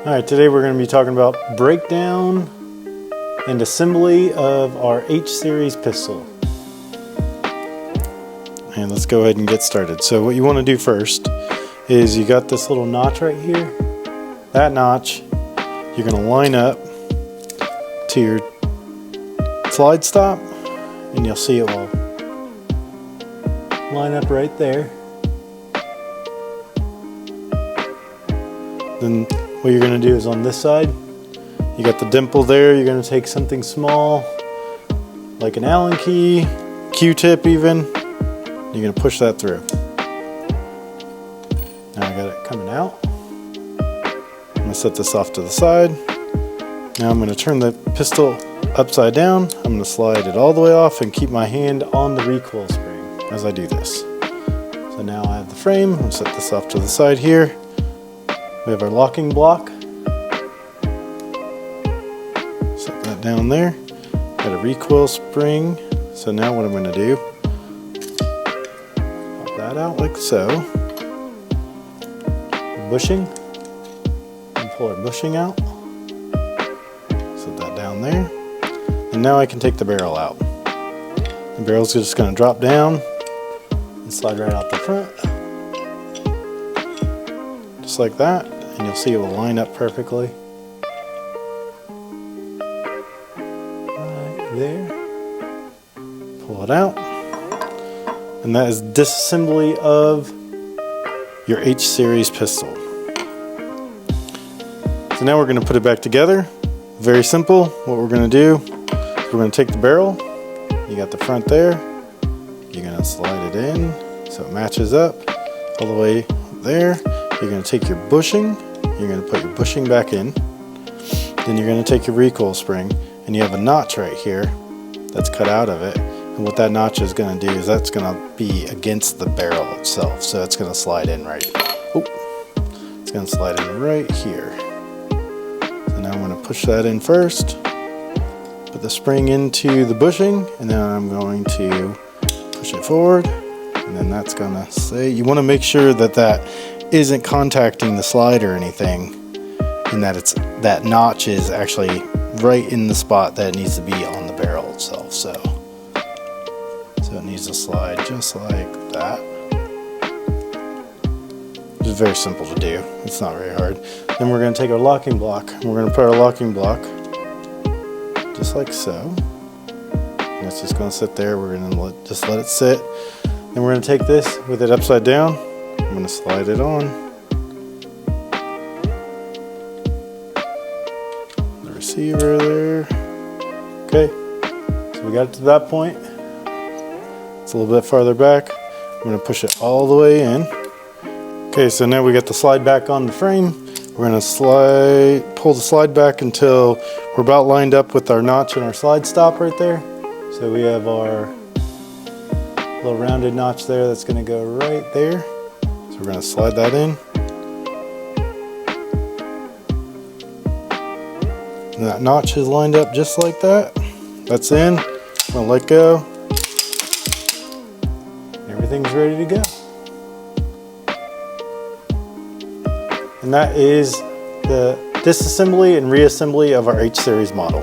Alright, today we're going to be talking about breakdown and assembly of our H-series pistol. And let's go ahead and get started. So what you want to do first is you got this little notch right here. That notch you're going to line up to your slide stop, and you'll see it will line up right there. Then what you're going to do is on this side, you got the dimple there, you're going to take something small like an Allen key, Q-tip even, you're going to push that through. Now I got it coming out. I'm going to set this off to the side. Now I'm going to turn the pistol upside down. I'm going to slide it all the way off and keep my hand on the recoil spring as I do this. So now I have the frame. I'm going to set this off to the side here. We have our locking block. Set that down there. Got a recoil spring. So now what I'm going to do, pop that out like so. Bushing. And pull our bushing out. Set that down there. And now I can take the barrel out. The barrel's just going to drop down and slide right out the front. Just like that. And you'll see it will line up perfectly. Right there. Pull it out. And that is disassembly of your H-series pistol. So now we're going to put it back together. Very simple. What we're going to do is we're going to take the barrel. You got the front there. You're going to slide it in so it matches up all the way there. You're going to take your bushing. You're going to put your bushing back in. Then you're going to take your recoil spring, and you have a notch right here that's cut out of it. And what that notch is going to do is that's going to be against the barrel itself. So it's going to slide in right. It's going to slide in right here. So now I'm going to push that in first. Put the spring into the bushing, and then I'm going to push it forward. And then that's going to say, you want to make sure that that isn't contacting the slide or anything, and that that notch is actually right in the spot that it needs to be on the barrel itself. So it needs to slide just like that. It's very simple to do. It's not very hard. Then we're going to take our locking block, and we're going to put our locking block just like so. And it's just going to sit there. We're going to just let it sit. Then we're going to take this with it upside down. I'm going to slide it on. The receiver there. Okay, so we got it to that point. It's a little bit farther back. I'm going to push it all the way in. Okay, so now we got the slide back on the frame. We're going to pull the slide back until we're about lined up with our notch and our slide stop right there. So we have our little rounded notch there that's going to go right there. So we're going to slide that in. And that notch is lined up just like that. That's in. I'm going to let go. And everything's ready to go. And that is the disassembly and reassembly of our H-series model.